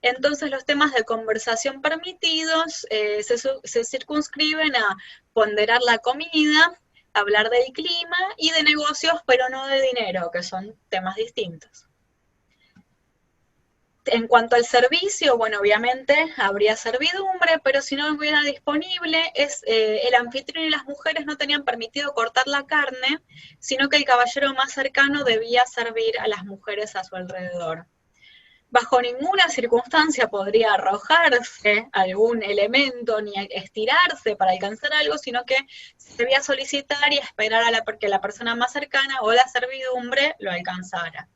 entonces los temas de conversación permitidos se circunscriben a ponderar la comida, hablar del clima y de negocios, pero no de dinero, que son temas distintos. En cuanto al servicio, bueno, obviamente habría servidumbre, pero si no hubiera disponible, el anfitrión y las mujeres no tenían permitido cortar la carne, sino que el caballero más cercano debía servir a las mujeres a su alrededor. Bajo ninguna circunstancia podría arrojarse algún elemento ni estirarse para alcanzar algo, sino que se debía solicitar y esperar que la persona más cercana o la servidumbre lo alcanzara.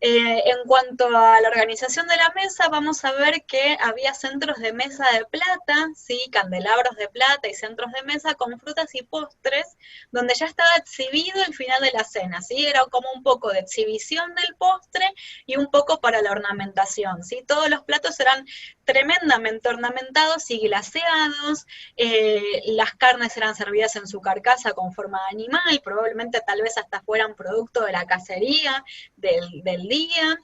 En cuanto a la organización de la mesa, vamos a ver que había centros de mesa de plata, ¿sí? Candelabros de plata y centros de mesa con frutas y postres, donde ya estaba exhibido el final de la cena, ¿sí? Era como un poco de exhibición del postre y un poco para la ornamentación, ¿sí? Todos los platos eran tremendamente ornamentados y glaseados, las carnes eran servidas en su carcasa con forma de animal, probablemente tal vez hasta fueran producto de la cacería del día.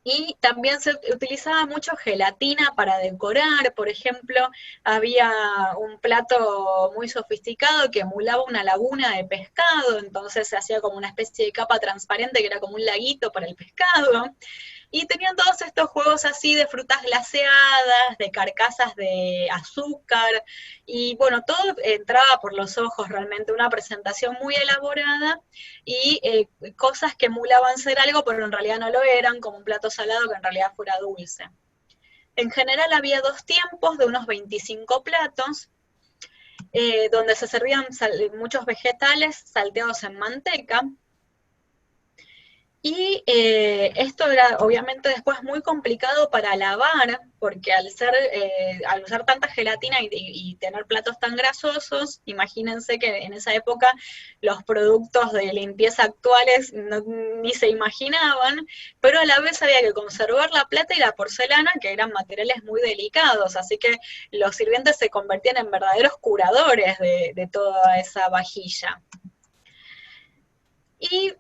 Y también se utilizaba mucho gelatina para decorar, por ejemplo, había un plato muy sofisticado que emulaba una laguna de pescado, entonces se hacía como una especie de capa transparente que era como un laguito para el pescado. Y tenían todos estos juegos así de frutas glaseadas, de carcasas de azúcar, y bueno, todo entraba por los ojos realmente, una presentación muy elaborada y cosas que emulaban ser algo, pero en realidad no lo eran, como un plato salado que en realidad fuera dulce. En general había 2 tiempos de unos 25 platos, donde se servían muchos vegetales salteados en manteca. Y esto era obviamente después muy complicado para lavar, porque al usar tanta gelatina y tener platos tan grasosos, imagínense que en esa época los productos de limpieza actuales ni se imaginaban, pero a la vez había que conservar la plata y la porcelana, que eran materiales muy delicados, así que los sirvientes se convertían en verdaderos curadores de toda esa vajilla. Y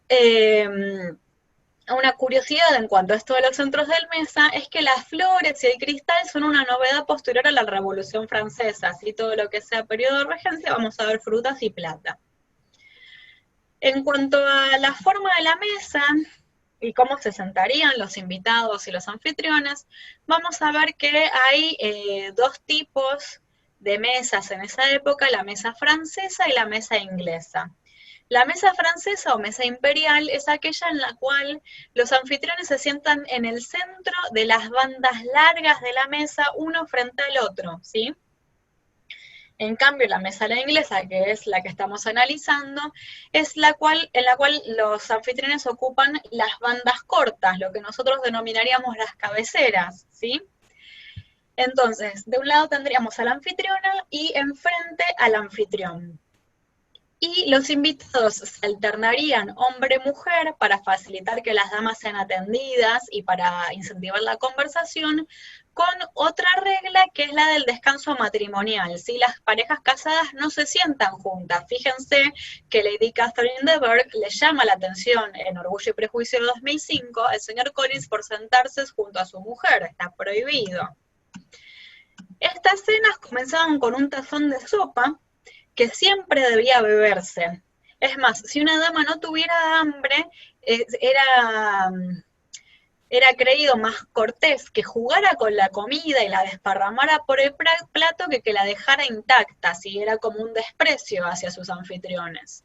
una curiosidad en cuanto a esto de los centros de mesa es que las flores y el cristal son una novedad posterior a la Revolución Francesa, así todo lo que sea periodo de regencia vamos a ver frutas y plata. En cuanto a la forma de la mesa y cómo se sentarían los invitados y los anfitriones, vamos a ver que hay 2 tipos de mesas en esa época, la mesa francesa y la mesa inglesa. La mesa francesa o mesa imperial es aquella en la cual los anfitriones se sientan en el centro de las bandas largas de la mesa, uno frente al otro, ¿sí? En cambio, la mesa la inglesa, que es la que estamos analizando, es en la cual los anfitriones ocupan las bandas cortas, lo que nosotros denominaríamos las cabeceras, ¿sí? Entonces, de un lado tendríamos a la anfitriona y enfrente al anfitrión. Y los invitados se alternarían hombre-mujer para facilitar que las damas sean atendidas y para incentivar la conversación, con otra regla que es la del descanso matrimonial. ¿Sí? Las parejas casadas no se sientan juntas. Fíjense que Lady Catherine de Bourgh le llama la atención en Orgullo y Prejuicio de 2005 al señor Collins por sentarse junto a su mujer. Está prohibido. Estas cenas comenzaban con un tazón de sopa que siempre debía beberse. Es más, si una dama no tuviera hambre, era creído más cortés que jugara con la comida y la desparramara por el plato que la dejara intacta, si era como un desprecio hacia sus anfitriones.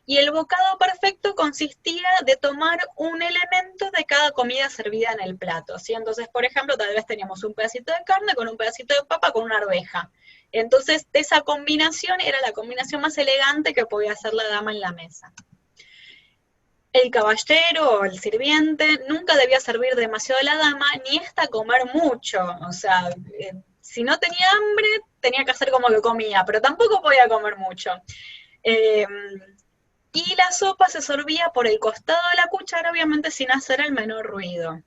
Y el bocado perfecto consistía de tomar un elemento de cada comida servida en el plato, ¿sí? Entonces, por ejemplo, tal vez teníamos un pedacito de carne con un pedacito de papa con una arveja. Entonces, esa combinación era la combinación más elegante que podía hacer la dama en la mesa. El caballero o el sirviente nunca debía servir demasiado a la dama, ni ésta comer mucho. O sea, si no tenía hambre, tenía que hacer como que comía, pero tampoco podía comer mucho. Y la sopa se servía por el costado de la cuchara, obviamente sin hacer el menor ruido.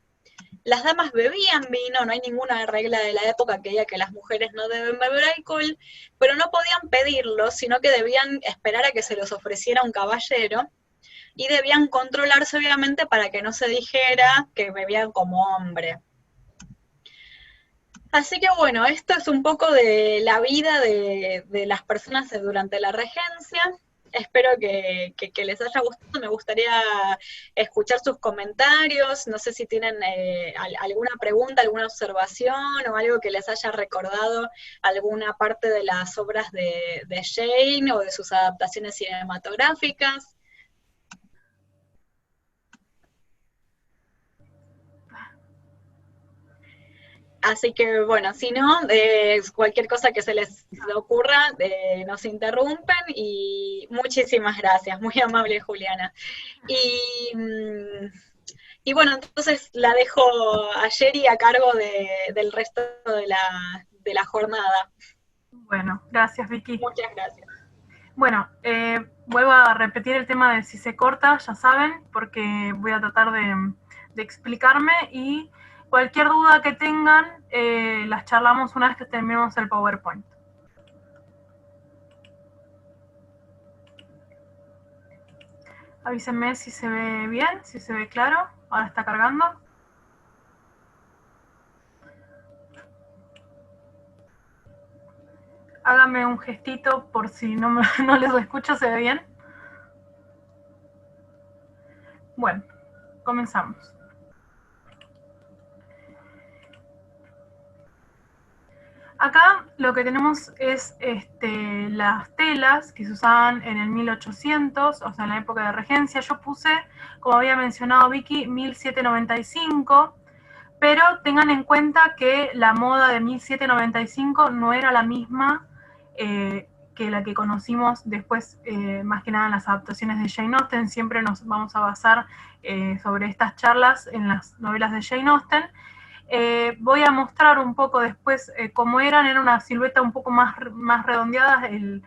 Las damas bebían vino, no hay ninguna regla de la época que diga que las mujeres no deben beber alcohol, pero no podían pedirlo, sino que debían esperar a que se los ofreciera un caballero, y debían controlarse obviamente para que no se dijera que bebían como hombre. Así que bueno, esto es un poco de la vida de las personas durante la regencia. Espero que les haya gustado. Me gustaría escuchar sus comentarios. No sé si tienen alguna pregunta, alguna observación o algo que les haya recordado alguna parte de las obras de Jane o de sus adaptaciones cinematográficas. Así que bueno, si no, cualquier cosa que se les ocurra, nos interrumpen y muchísimas gracias, muy amable Juliana. Y, y bueno, entonces la dejo a Yeri a cargo del resto de la jornada. Bueno, gracias Vicky. Muchas gracias. Bueno, vuelvo a repetir el tema de si se corta, ya saben, porque voy a tratar de explicarme y cualquier duda que tengan, las charlamos una vez que terminemos el PowerPoint. Avísenme si se ve bien, si se ve claro. Ahora está cargando. Háganme un gestito por si no les escucho, ¿se ve bien? Bueno, comenzamos. Acá lo que tenemos es las telas que se usaban en el 1800, o sea, en la época de regencia. Yo puse, como había mencionado Vicky, 1795, pero tengan en cuenta que la moda de 1795 no era la misma que la que conocimos después, más que nada en las adaptaciones de Jane Austen. Siempre nos vamos a basar sobre estas charlas en las novelas de Jane Austen. Voy a mostrar un poco después cómo eran. Era una silueta un poco más redondeada, el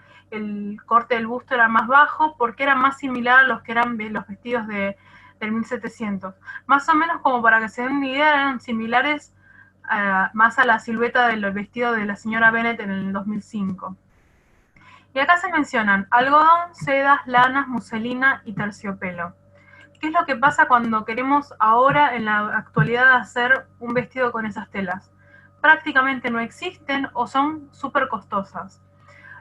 corte del busto era más bajo, porque era más similar a los que eran los vestidos del 1700. Más o menos, como para que se den una idea, eran similares más a la silueta del vestido de la señora Bennet en el 2005. Y acá se mencionan algodón, sedas, lanas, muselina y terciopelo. ¿Qué es lo que pasa cuando queremos ahora, en la actualidad, hacer un vestido con esas telas? Prácticamente no existen o son súper costosas.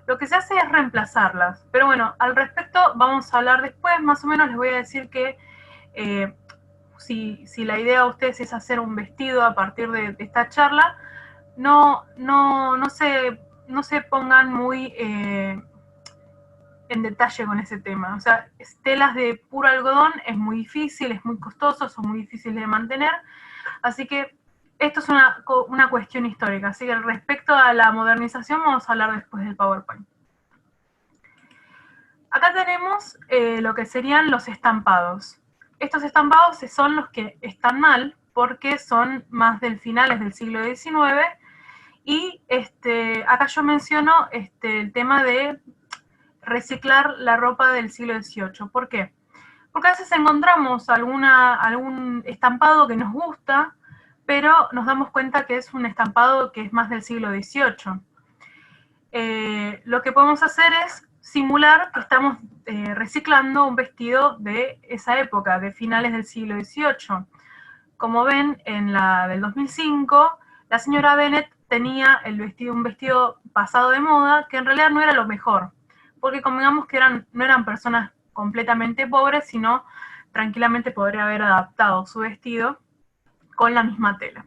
Lo que se hace es reemplazarlas. Pero bueno, al respecto vamos a hablar después. Más o menos les voy a decir que si la idea de ustedes es hacer un vestido a partir de esta charla, no se pongan muy en detalle con ese tema. O sea, telas de puro algodón es muy difícil, es muy costoso, son muy difíciles de mantener. Así que esto es una cuestión histórica. Así que respecto a la modernización vamos a hablar después del PowerPoint. Acá tenemos lo que serían los estampados. Estos estampados son los que están mal porque son más del finales del siglo XIX, y acá yo menciono el tema de reciclar la ropa del siglo XVIII. ¿Por qué? Porque a veces encontramos algún estampado que nos gusta, pero nos damos cuenta que es un estampado que es más del siglo XVIII. Lo que podemos hacer es simular que estamos reciclando un vestido de esa época, de finales del siglo XVIII. Como ven, en la del 2005, la señora Bennet tenía un vestido pasado de moda, que en realidad no era lo mejor, porque convengamos que no eran personas completamente pobres, sino tranquilamente podría haber adaptado su vestido con la misma tela.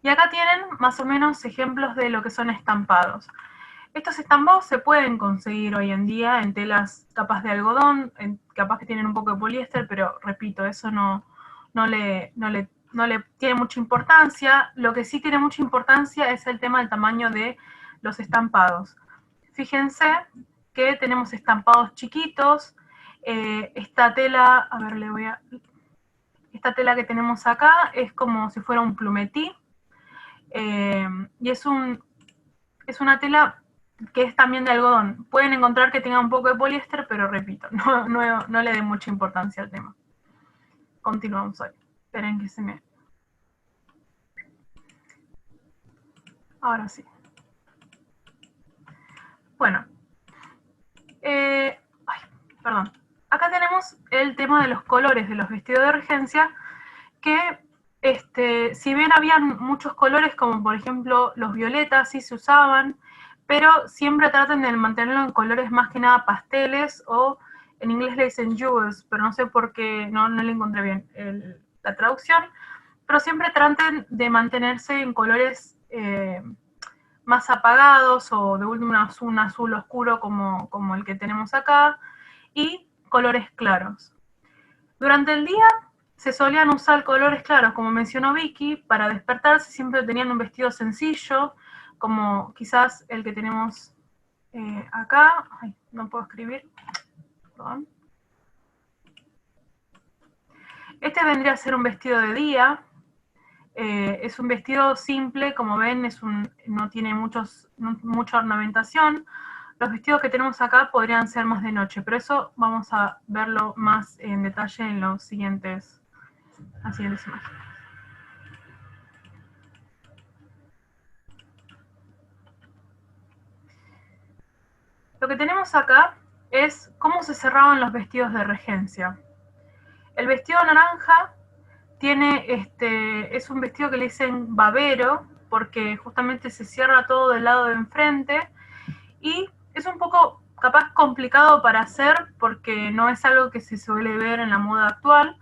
Y acá tienen más o menos ejemplos de lo que son estampados. Estos estampados se pueden conseguir hoy en día en telas capaz de algodón, capaz que tienen un poco de poliéster, pero repito, eso no le tiene mucha importancia. Lo que sí tiene mucha importancia es el tema del tamaño de los estampados. Fíjense que tenemos estampados chiquitos. Esta tela, a ver, esta tela que tenemos acá es como si fuera un plumetí. Y es una tela que es también de algodón. Pueden encontrar que tenga un poco de poliéster, pero repito, no le den mucha importancia al tema. Continuamos hoy. Esperen que se me... Ahora sí. Bueno. Perdón. Acá tenemos el tema de los colores de los vestidos de regencia, que si bien habían muchos colores, como por ejemplo los violetas, sí se usaban, pero siempre traten de mantenerlo en colores más que nada pasteles, o en inglés le dicen jewels, pero no sé por qué, no le encontré bien la traducción, pero siempre traten de mantenerse en colores más apagados, o de último un azul oscuro como el que tenemos acá, y colores claros. Durante el día se solían usar colores claros, como mencionó Vicky. Para despertarse siempre tenían un vestido sencillo, como quizás el que tenemos acá. Ay, no puedo escribir, perdón. Este vendría a ser un vestido de día. Es un vestido simple, como ven, no tiene mucha ornamentación. Los vestidos que tenemos acá podrían ser más de noche, pero eso vamos a verlo más en detalle en las siguientes imágenes. Lo que tenemos acá es cómo se cerraban los vestidos de regencia. El vestido naranja es un vestido que le dicen babero, porque justamente se cierra todo del lado de enfrente, y es un poco capaz complicado para hacer, porque no es algo que se suele ver en la moda actual,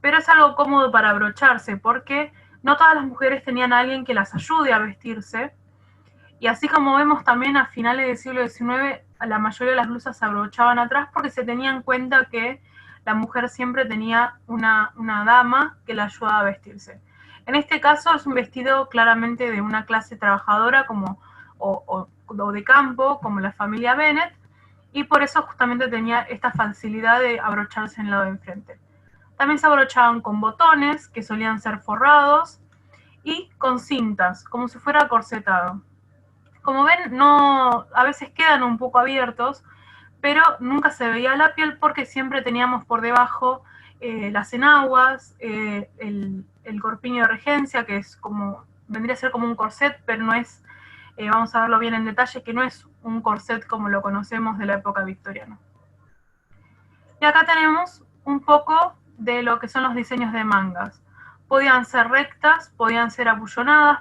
pero es algo cómodo para abrocharse, porque no todas las mujeres tenían a alguien que las ayude a vestirse, y así como vemos también a finales del siglo XIX, la mayoría de las blusas se abrochaban atrás, porque se tenía en cuenta que la mujer siempre tenía una dama que la ayudaba a vestirse. En este caso es un vestido claramente de una clase trabajadora o de campo, como la familia Bennett, y por eso justamente tenía esta facilidad de abrocharse en el lado de enfrente. También se abrochaban con botones, que solían ser forrados, y con cintas, como si fuera corsetado. Como ven, a veces quedan un poco abiertos, pero nunca se veía la piel porque siempre teníamos por debajo las enaguas, el corpiño de regencia, que vendría a ser como un corset, pero no es, vamos a verlo bien en detalle, que no es un corset como lo conocemos de la época victoriana. Y acá tenemos un poco de lo que son los diseños de mangas. Podían ser rectas, podían ser apullonadas.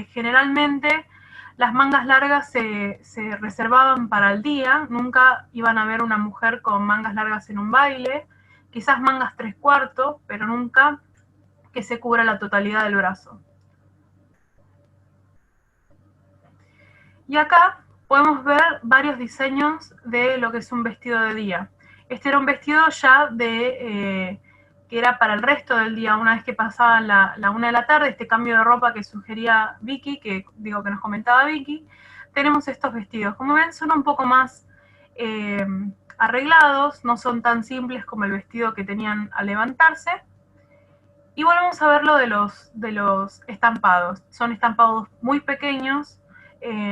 Generalmente las mangas largas se reservaban para el día, nunca iban a ver una mujer con mangas largas en un baile, quizás mangas 3/4, pero nunca que se cubra la totalidad del brazo. Y acá podemos ver varios diseños de lo que es un vestido de día. Este era un vestido ya que era para el resto del día, una vez que pasaba la 1 de la tarde, este cambio de ropa que sugería Vicky, que nos comentaba Vicky. Tenemos estos vestidos. Como ven, son un poco más arreglados, no son tan simples como el vestido que tenían al levantarse. Y volvemos a ver lo de los estampados. Son estampados muy pequeños,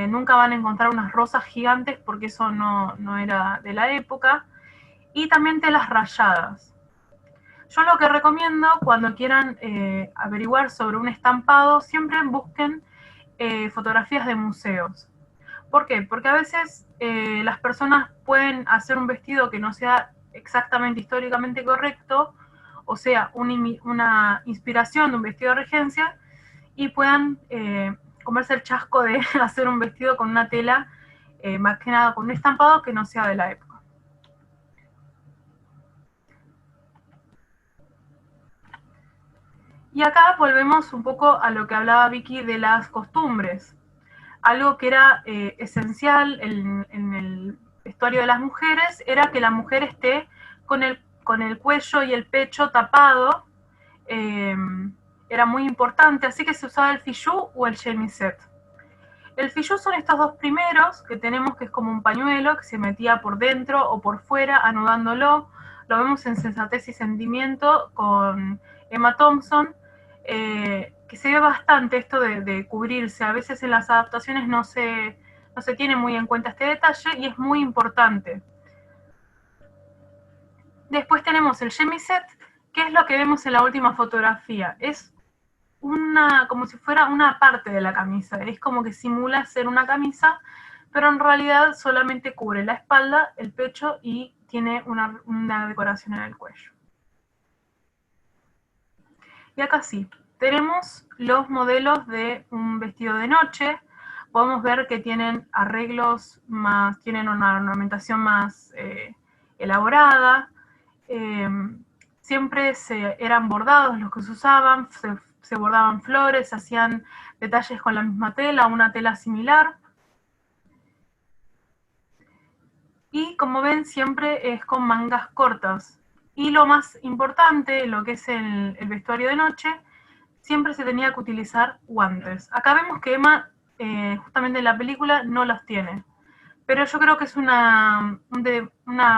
nunca van a encontrar unas rosas gigantes porque eso no era de la época. Y también telas rayadas. Yo lo que recomiendo cuando quieran averiguar sobre un estampado, siempre busquen fotografías de museos. ¿Por qué? Porque a veces las personas pueden hacer un vestido que no sea exactamente históricamente correcto, o sea, una inspiración de un vestido de regencia, y puedan comerse el chasco de hacer un vestido con una tela, más que nada con un estampado que no sea de la época. Y acá volvemos un poco a lo que hablaba Vicky de las costumbres. Algo que era esencial en el vestuario de las mujeres era que la mujer esté con el cuello y el pecho tapado. Era muy importante, así que se usaba el fichu o el chemisette. El fichu son estos dos primeros que tenemos, que es como un pañuelo que se metía por dentro o por fuera, anudándolo. Lo vemos en Sensatez y Sentimiento con Emma Thompson, que se ve bastante esto de cubrirse. A veces en las adaptaciones no se tiene muy en cuenta este detalle y es muy importante. Después tenemos el chemisette, que es lo que vemos en la última fotografía. Es como si fuera una parte de la camisa. Es como que simula ser una camisa, pero en realidad solamente cubre la espalda, el pecho y tiene una decoración en el cuello. Y acá sí, tenemos los modelos de un vestido de noche. Podemos ver que tienen arreglos más, tienen una ornamentación más elaborada. Siempre eran bordados los que se usaban, se bordaban flores, se hacían detalles con la misma tela, una tela similar. Y como ven, siempre es con mangas cortas. Y lo más importante, lo que es el vestuario de noche, siempre se tenía que utilizar guantes. Acá vemos que Emma, justamente en la película, no los tiene. Pero yo creo que es una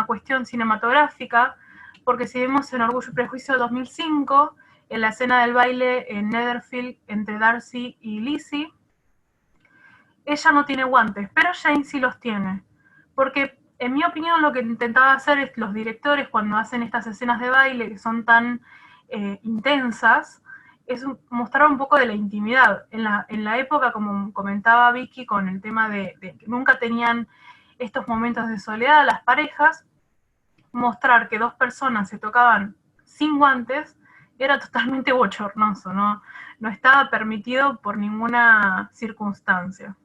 cuestión cinematográfica, porque si vemos en Orgullo y Prejuicio 2005, en la escena del baile en Netherfield entre Darcy y Lizzie, ella no tiene guantes, pero Jane sí los tiene. Porque, en mi opinión, lo que intentaba hacer es los directores cuando hacen estas escenas de baile que son tan intensas, es mostrar un poco de la intimidad. En la época, como comentaba Vicky, con el tema de que nunca tenían estos momentos de soledad las parejas, mostrar que dos personas se tocaban sin guantes era totalmente bochornoso, no estaba permitido por ninguna circunstancia.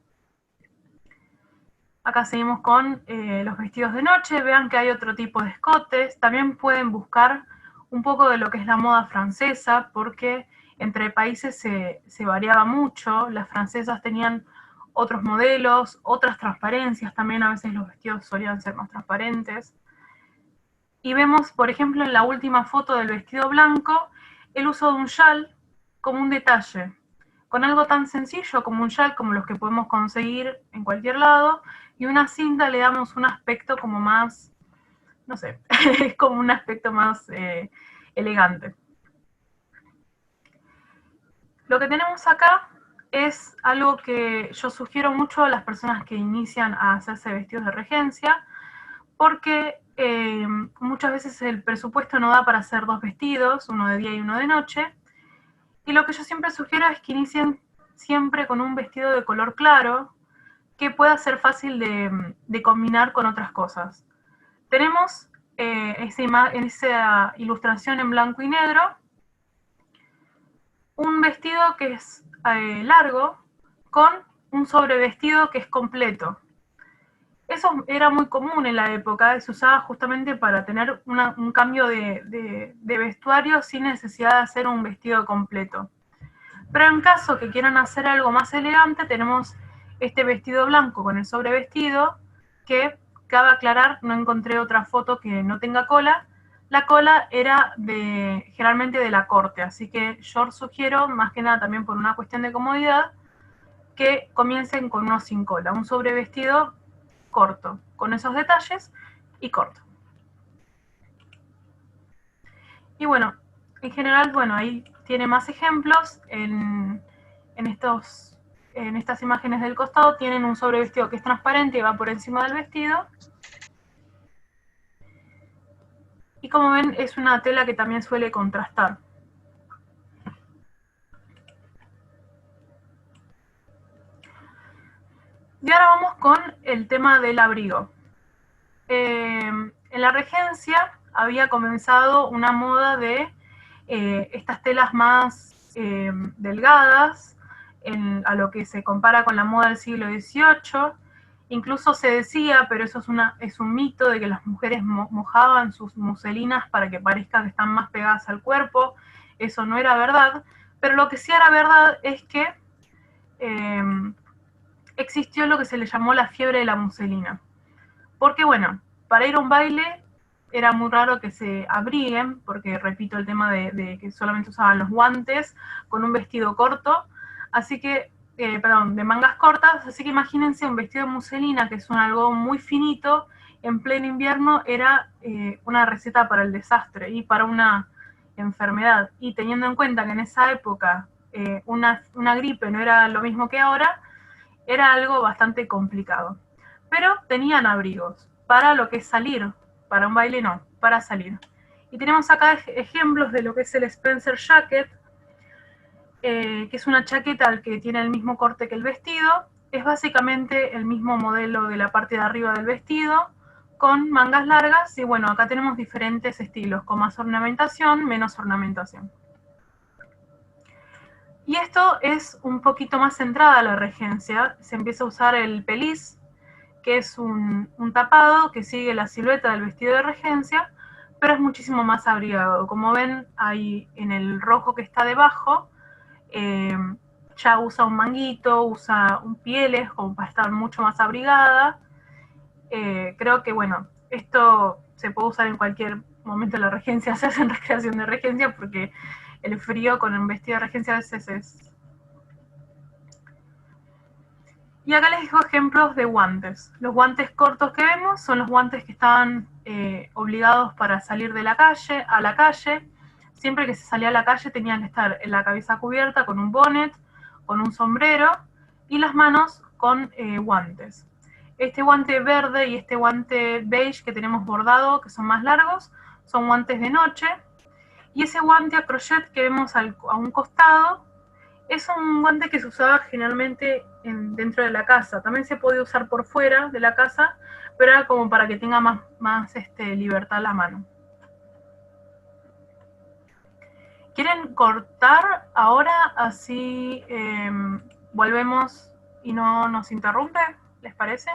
Acá seguimos con los vestidos de noche. Vean que hay otro tipo de escotes. También pueden buscar un poco de lo que es la moda francesa, porque entre países se variaba mucho. Las francesas tenían otros modelos, otras transparencias. También a veces los vestidos solían ser más transparentes. Y vemos, por ejemplo, en la última foto del vestido blanco, el uso de un chal como un detalle, con algo tan sencillo como un shawl, como los que podemos conseguir en cualquier lado, y una cinta le damos un aspecto como más, no sé, es como un aspecto más elegante. Lo que tenemos acá es algo que yo sugiero mucho a las personas que inician a hacerse vestidos de regencia, porque muchas veces el presupuesto no da para hacer 2 vestidos, uno de día y uno de noche, y lo que yo siempre sugiero es que inicien siempre con un vestido de color claro, que pueda ser fácil de combinar con otras cosas. Tenemos en esa ilustración en blanco y negro un vestido que es largo con un sobrevestido que es completo. Eso era muy común en la época, se usaba justamente para tener un cambio de vestuario sin necesidad de hacer un vestido completo. Pero en caso que quieran hacer algo más elegante, tenemos este vestido blanco con el sobrevestido, que cabe aclarar, no encontré otra foto que no tenga cola. La cola era generalmente de la corte, así que yo sugiero, más que nada también por una cuestión de comodidad, que comiencen con uno sin cola, un sobrevestido corto, con esos detalles y corto. Y bueno, en general, bueno, ahí tiene más ejemplos. En estas imágenes del costado tienen un sobrevestido que es transparente y va por encima del vestido. Y como ven, es una tela que también suele contrastar. Y ahora vamos con el tema del abrigo. En la regencia había comenzado una moda de estas telas más delgadas, a lo que se compara con la moda del siglo XVIII. Incluso se decía, pero eso es un mito, de que las mujeres mojaban sus muselinas para que parezca que están más pegadas al cuerpo. Eso no era verdad, pero lo que sí era verdad es que existió lo que se le llamó la fiebre de la muselina. Porque bueno, para ir a un baile era muy raro que se abriguen, porque repito el tema de que solamente usaban los guantes con un vestido corto, así que, de mangas cortas, así que imagínense un vestido de muselina, que es un algodón muy finito, en pleno invierno era una receta para el desastre y para una enfermedad. Y teniendo en cuenta que en esa época una gripe no era lo mismo que ahora, era algo bastante complicado. Pero tenían abrigos para lo que es salir, para un baile no, para salir. Y tenemos acá ejemplos de lo que es el Spencer Jacket, que es una chaqueta que tiene el mismo corte que el vestido. Es básicamente el mismo modelo de la parte de arriba del vestido, con mangas largas, y bueno, acá tenemos diferentes estilos, con más ornamentación, menos ornamentación. Y esto es un poquito más centrada a la regencia. Se empieza a usar el pelisse, que es un tapado que sigue la silueta del vestido de regencia, pero es muchísimo más abrigado. Como ven, ahí en el rojo que está debajo, ya usa un manguito, usa un pieles como para estar mucho más abrigada. Creo que, bueno, esto se puede usar en cualquier momento de la regencia, se hace en recreación de regencia, porque el frío con un vestido de regencia a veces es... Y acá les dejo ejemplos de guantes. Los guantes cortos que vemos son los guantes que estaban obligados para salir de la calle, a la calle. Siempre que se salía a la calle tenían que estar en la cabeza cubierta con un bonnet, con un sombrero y las manos con guantes. Este guante verde y este guante beige que tenemos bordado, que son más largos, son guantes de noche. Y ese guante a crochet que vemos a un costado es un guante que se usaba generalmente dentro de la casa. También se podía usar por fuera de la casa, pero era como para que tenga más libertad la mano. ¿Quieren cortar ahora? Así volvemos y no nos interrumpe, ¿les parece?